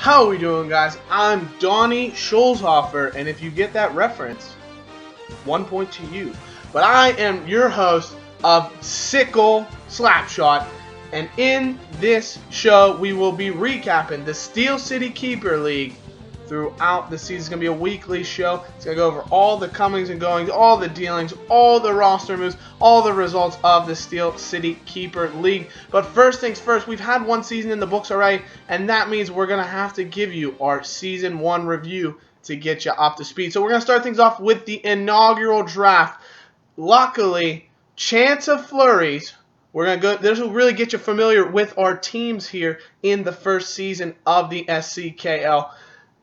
How are we doing, guys? I'm Donnie Scholzhofer, and if you get that reference, 1 point to you. But I am your host of Sickle Slapshot, and in this show, we will be recapping the Steel City Keeper League throughout the season. It's going to be a weekly show. It's going to go over all the comings and goings, all the dealings, all the roster moves, all the results of the Steel City Keeper League. But first things first, we've had one season in the books already, and that means we're going to have to give you our Season 1 review to get you up to speed. So we're going to start things off with the inaugural draft. Luckily, chance of flurries. We're going to go. This will really get you familiar with our teams here in the first season of the SCKL.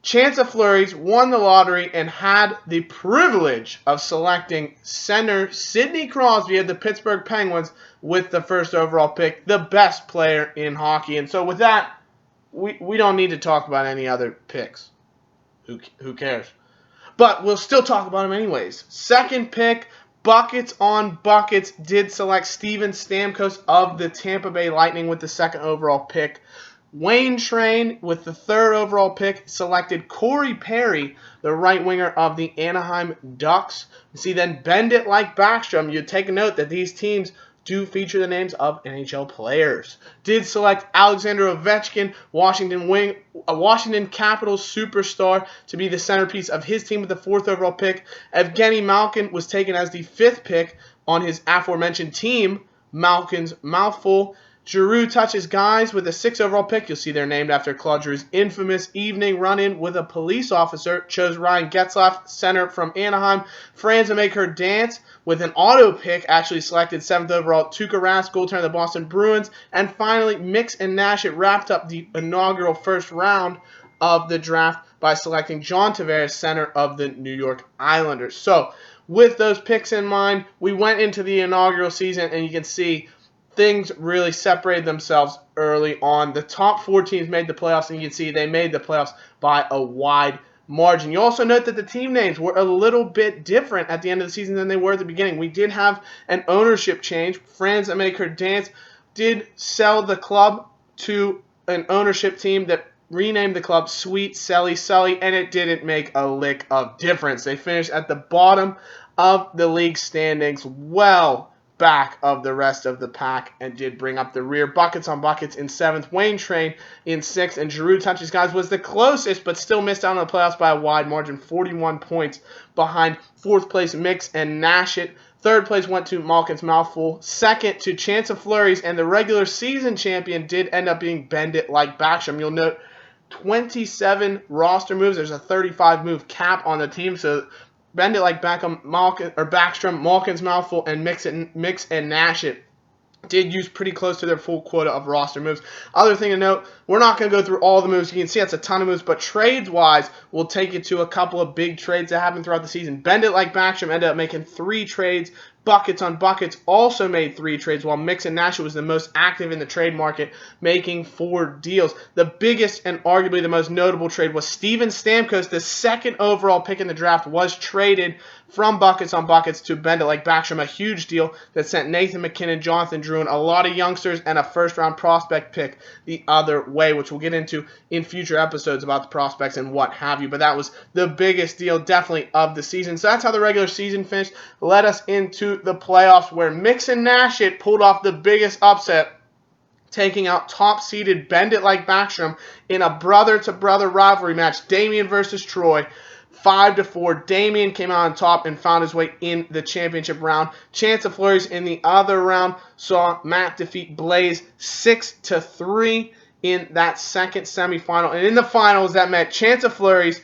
Chance of Flurries won the lottery and had the privilege of selecting center Sidney Crosby of the Pittsburgh Penguins with the first overall pick, the best player in hockey. And so with that, we don't need to talk about any other picks. Who cares? But we'll still talk about them anyways. Second pick, Buckets on Buckets, did select Steven Stamkos of the Tampa Bay Lightning with the second overall pick. Wayne Train, with the third overall pick, selected Corey Perry, the right winger of the Anaheim Ducks. You see, then Bend It Like Backstrom. You take a note that these teams do feature the names of NHL players. Did select Alexander Ovechkin, Washington Capitals superstar, to be the centerpiece of his team with the fourth overall pick. Evgeny Malkin was taken as the fifth pick on his aforementioned team, Malkin's Mouthful. Giroux touches guys with the sixth overall pick. You'll see they're named after Claude Giroux's infamous evening run-in with a police officer. Chose Ryan Getzlaf, center from Anaheim. Franz to make her dance with an auto pick. Actually selected seventh overall, Tuukka Rask, goaltender of the Boston Bruins. And finally, Mix and Nash wrapped up the inaugural first round of the draft by selecting John Tavares, center of the New York Islanders. So, with those picks in mind, we went into the inaugural season, and you can see things really separated themselves early on. The top four teams made the playoffs, and you can see they made the playoffs by a wide margin. You also note that the team names were a little bit different at the end of the season than they were at the beginning. We did have an ownership change. Franz that Make Her Dance did sell the club to an ownership team that renamed the club Sweet Sally Sully, and it didn't make a lick of difference. They finished at the bottom of the league standings, well back of the rest of the pack, and did bring up the rear. Buckets on Buckets in seventh, Wayne Train in sixth, and Giroux touches guys was the closest, but still missed out on the playoffs by a wide margin, 41 points behind fourth place Mix and Nashit. Third place went to Malkin's Mouthful. Second to Chance of Flurries, and the regular season champion did end up being Bend It Like Backstrom. You'll note 27 roster moves. There's a 35 move cap on the team, so Bend It Like Backstrom, Malkin's Mouthful, and Mix and Nash It did use pretty close to their full quota of roster moves. Other thing to note, we're not going to go through all the moves. You can see that's a ton of moves, but trades-wise, we'll take you to a couple of big trades that happened throughout the season. Bend It Like Backstrom ended up making 3 trades. Buckets on Buckets also made 3 trades, while Mix and Nash was the most active in the trade market, making 4 deals. The biggest and arguably the most notable trade was Steven Stamkos, the second overall pick in the draft, was traded from Buckets on Buckets to Bend It Like Backstrom, a huge deal that sent Nathan McKinnon, Jonathan Drouin, a lot of youngsters, and a first-round prospect pick the other way, which we'll get into in future episodes about the prospects and what have you. But that was the biggest deal, definitely, of the season. So that's how the regular season finished. Led us into the playoffs, where Mix and Nash pulled off the biggest upset, taking out top-seeded Bend It Like Backstrom in a brother-to-brother rivalry match, Damien versus Troy. 5-4. Damien came out on top and found his way in the championship round. Chance of Flurries in the other round saw Matt defeat Blaze 6-3 in that second semifinal. And in the finals, that meant Chance of Flurries,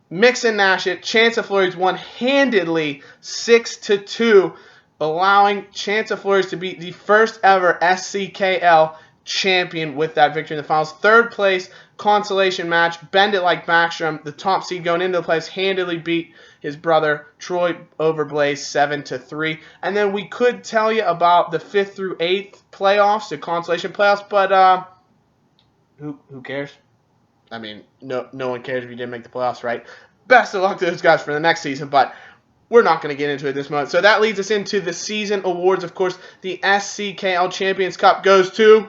Mix and Nash Chance of Flurries won handedly 6-2, allowing Chance of Flurries to be the first ever SCKL champion with that victory in the finals. Third place consolation match, Bend It Like Backstrom, the top seed going into the playoffs, handily beat his brother Troy over Blaze 7-3. And then we could tell you about the 5th through 8th playoffs, the consolation playoffs, but who cares? I mean, no one cares if you didn't make the playoffs, right? Best of luck to those guys for the next season, but we're not going to get into it this month. So that leads us into the season awards. Of course, the SCKL Champions Cup goes to,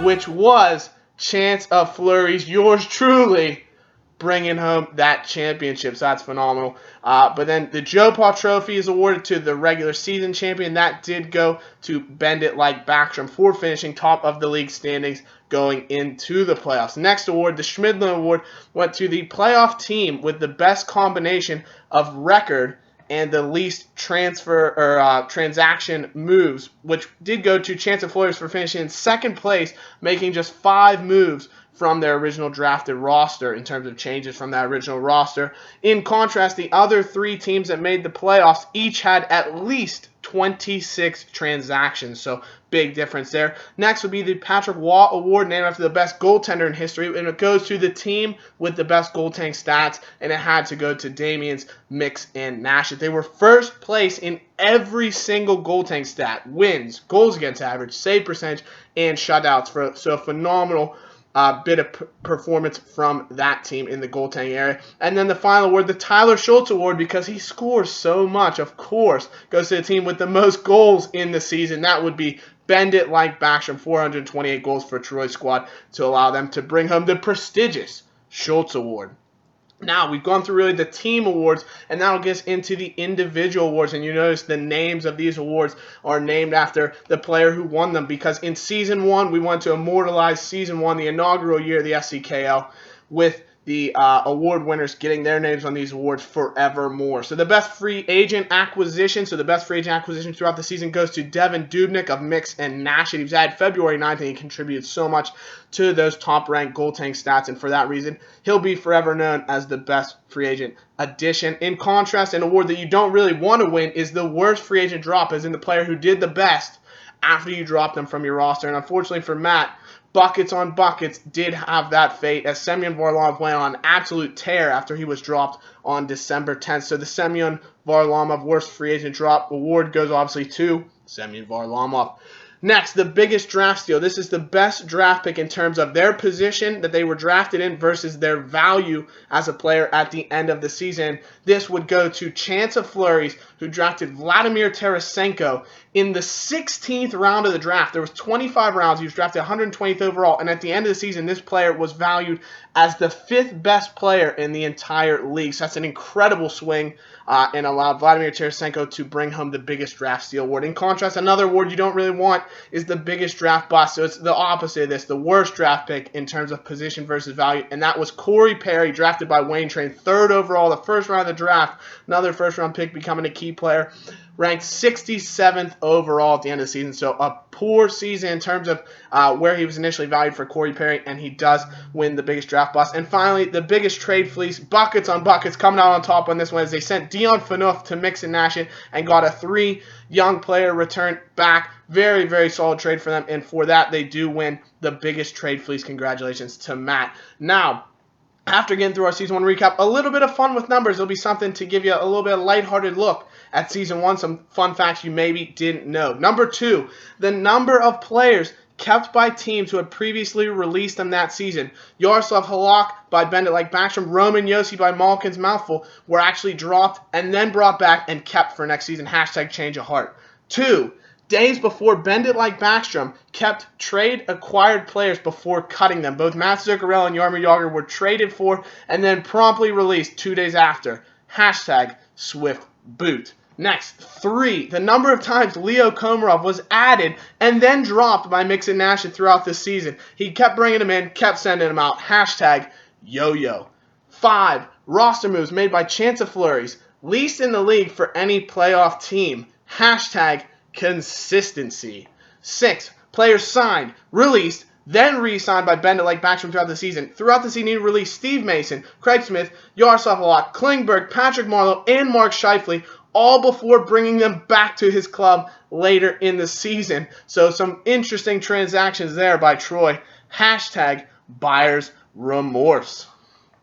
which was Chance of Flurries, yours truly, bringing home that championship. So that's phenomenal. But then the Joe Paw Trophy is awarded to the regular season champion. That did go to Bend It Like Backstrom for finishing top of the league standings going into the playoffs. Next award, the Schmidlin Award, went to the playoff team with the best combination of record and the least transaction moves, which did go to Chance of Flurries for finishing in second place, making just 5 moves from their original drafted roster in terms of changes from that original roster. In contrast, the other 3 teams that made the playoffs each had at least 26 transactions, so big difference there. Next would be the Patrick Waugh Award, named after the best goaltender in history, and it goes to the team with the best goaltending stats, and it had to go to Damien's, Mix, and Nash. They were first place in every single goaltending stat: wins, goals against average, save percentage, and shutouts. So phenomenal bit of performance from that team in the goaltending area. And then the final award, the Tyler Schultz Award, because he scores so much, of course, goes to the team with the most goals in the season. That would be Bend It Like Backstrom, 428 goals for Troy's squad to allow them to bring home the prestigious Schultz Award. Now, we've gone through really the team awards, and now it gets into the individual awards, and you notice the names of these awards are named after the player who won them, because in Season 1, we want to immortalize Season 1, the inaugural year of the SCKL, with the award winners getting their names on these awards forevermore. So the best free agent acquisition, throughout the season goes to Devin Dubnyk of Mix and Nash. He was added February 9th, and he contributed so much to those top-ranked goaltending stats, and for that reason, he'll be forever known as the best free agent addition. In contrast, an award that you don't really want to win is the worst free agent drop, as in the player who did the best after you dropped them from your roster. And unfortunately for Matt, Buckets on Buckets did have that fate, as Semyon Varlamov went on an absolute tear after he was dropped on December 10th. So the Semyon Varlamov Worst Free Agent Drop award goes obviously to Semyon Varlamov. Next, the biggest draft steal. This is the best draft pick in terms of their position that they were drafted in versus their value as a player at the end of the season. This would go to Chance of Flurries, who drafted Vladimir Tarasenko in the 16th round of the draft. There was 25 rounds. He was drafted 120th overall, and at the end of the season, this player was valued as the 5th best player in the entire league. So that's an incredible swing, and allowed Vladimir Tarasenko to bring home the biggest draft steal award. In contrast, another award you don't really want is the biggest draft bust. So it's the opposite of this, the worst draft pick in terms of position versus value, and that was Corey Perry, drafted by Wayne Train, 3rd overall, the first round of the draft, another first-round pick, becoming a key player, ranked 67th overall at the end of the season. So a poor season in terms of where he was initially valued for Corey Perry, and he does win the biggest draft bust. And finally, the biggest trade fleece, Buckets on Buckets, coming out on top on this one, as they sent Dion Phaneuf to Mix and Nash and got a 3 young player return back. Very, very solid trade for them, and for that, they do win the biggest trade fleece. Congratulations to Matt. Now, after getting through our Season 1 recap, a little bit of fun with numbers. It'll be something to give you a little bit of lighthearted look at Season 1, some fun facts you maybe didn't know. Number 2, the number of players kept by teams who had previously released them that season. Yaroslav Halak by Bend It Like Backstrom, Roman Josi by Malkin's Mouthful were actually dropped and then brought back and kept for next season. Hashtag change of heart. 2, days before Bend It Like Backstrom kept trade-acquired players before cutting them. Both Matt Zuccarello and Jaromir Jagr were traded for and then promptly released 2 days after. Hashtag Swift Boot. Next, 3, the number of times Leo Komarov was added and then dropped by Mix and Nash throughout the season. He kept bringing him in, kept sending him out. Hashtag yo-yo. 5, roster moves made by Chance of Flurries, least in the league for any playoff team. Hashtag consistency. 6, players signed, released, then re-signed by Bend It Like Backstrom throughout the season. Throughout the season, he released Steve Mason, Craig Smith, Yaroslav Halak, Klingberg, Patrick Marleau, and Mark Scheifele, all before bringing them back to his club later in the season. So some interesting transactions there by Troy. Hashtag buyer's remorse.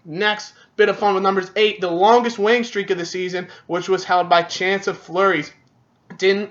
Next, bit of fun with numbers. 8, the longest winning streak of the season, which was held by Chance of Flurries. Didn't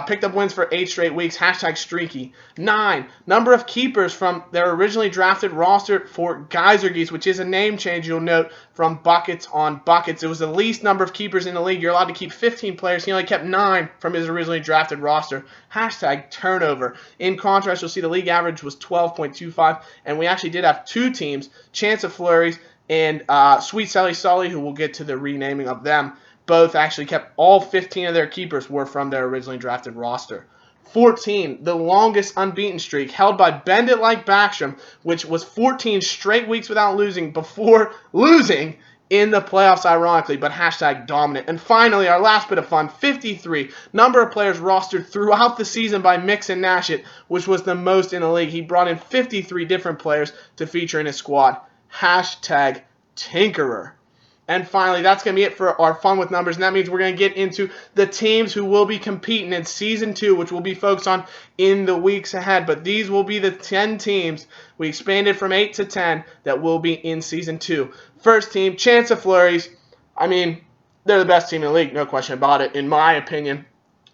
Picked up wins for 8 straight weeks. Hashtag streaky. 9. Number of keepers from their originally drafted roster for Geyser Geese, which is a name change, you'll note, from Buckets on Buckets. It was the least number of keepers in the league. You're allowed to keep 15 players. He only kept 9 from his originally drafted roster. Hashtag turnover. In contrast, you'll see the league average was 12.25, and we actually did have 2 teams, Chance of Flurries and Sweet Sally Sully, who we'll get to the renaming of them. Both actually kept all 15 of their keepers were from their originally drafted roster. 14, the longest unbeaten streak held by Bend It Like Backstrom, which was 14 straight weeks without losing before losing in the playoffs, ironically, but hashtag dominant. And finally, our last bit of fun, 53, number of players rostered throughout the season by Mix and Nashit, which was the most in the league. He brought in 53 different players to feature in his squad. Hashtag Tinkerer. And finally, that's going to be it for our fun with numbers. And that means we're going to get into the teams who will be competing in Season 2, which we'll be focused on in the weeks ahead. But these will be the 10 teams. We expanded from 8 to 10 that will be in Season 2. First team, Chance of Flurries. I mean, they're the best team in the league, no question about it, in my opinion.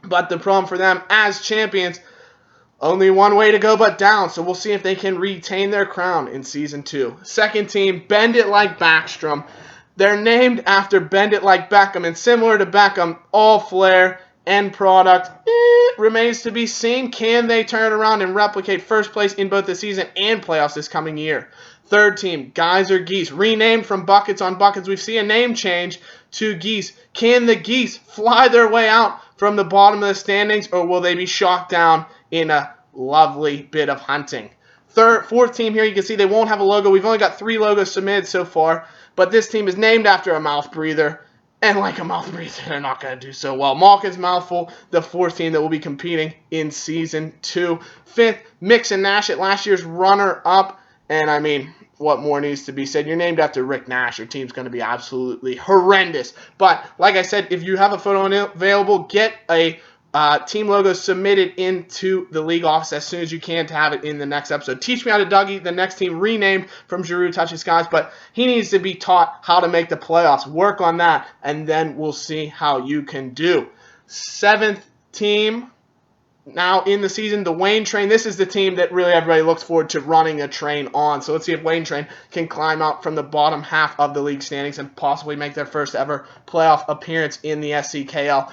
But the problem for them as champions, only one way to go but down, so we'll see if they can retain their crown in Season 2. Second team, Bend It Like Backstrom. They're named after Bend It Like Beckham, and similar to Beckham, all flair, end product, remains to be seen. Can they turn around and replicate first place in both the season and playoffs this coming year? Third team, Geyser Geese, renamed from Buckets on Buckets. We see a name change to Geese. Can the Geese fly their way out from the bottom of the standings, or will they be shot down in a lovely bit of hunting? Fourth team here, you can see they won't have a logo. We've only got 3 logos submitted so far, but this team is named after a mouth breather, and like a mouth breather, they're not going to do so well. Malkin's Mouthful, the 4th team that will be competing in Season 2. 5th, Mix and Nash, last year's runner-up, and I mean, what more needs to be said? You're named after Rick Nash. Your team's going to be absolutely horrendous. But like I said, if you have a photo available, get a team logo submitted into the league office as soon as you can to have it in the next episode. Teach Me How to Dougie, the next team renamed from Giroux Touching Skies, but he needs to be taught how to make the playoffs. Work on that, and then we'll see how you can do. 7th team, now in the season, the Wayne Train. This is the team that really everybody looks forward to running a train on. So let's see if Wayne Train can climb out from the bottom half of the league standings and possibly make their first ever playoff appearance in the SCKL.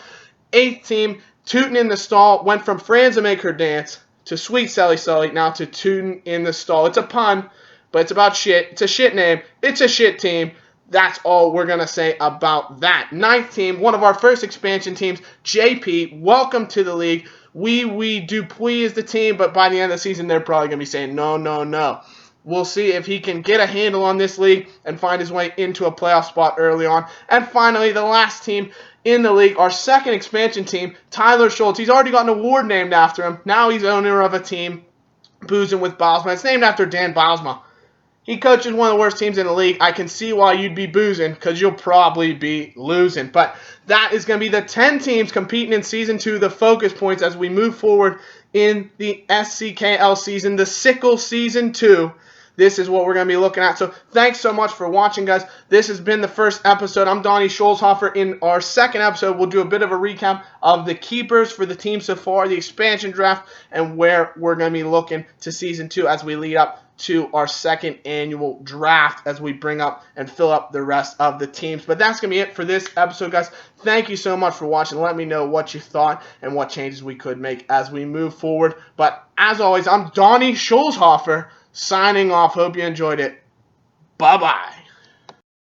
8th team, Tootin' in the Stall, went from Franza Make Her Dance to Sweet Sally Sully, now to Tootin' in the Stall. It's a pun, but it's about shit. It's a shit name. It's a shit team. That's all we're going to say about that. 9th team, one of our first expansion teams, JP, welcome to the league. We Dupuis is the team, but by the end of the season, they're probably going to be saying, no, no, no. We'll see if he can get a handle on this league and find his way into a playoff spot early on. And finally, the last team in the league, our second expansion team, Tyler Schultz. He's already got an award named after him. Now he's owner of a team, Boozing with Bilesma. It's named after Dan Bilesma. He coaches one of the worst teams in the league. I can see why you'd be boozing, because you'll probably be losing. But that is going to be the 10 teams competing in Season 2, the focus points as we move forward in the SCKL season, the Sickle Season 2. This is what we're going to be looking at. So thanks so much for watching, guys. This has been the first episode. I'm Donnie Scholzhofer. In our second episode, we'll do a bit of a recap of the keepers for the team so far, the expansion draft, and where we're going to be looking to Season 2 as we lead up to our second annual draft as we bring up and fill up the rest of the teams. But that's going to be it for this episode, guys. Thank you so much for watching. Let me know what you thought and what changes we could make as we move forward. But as always, I'm Donnie Scholzhofer, signing off. Hope you enjoyed it. Bye-bye.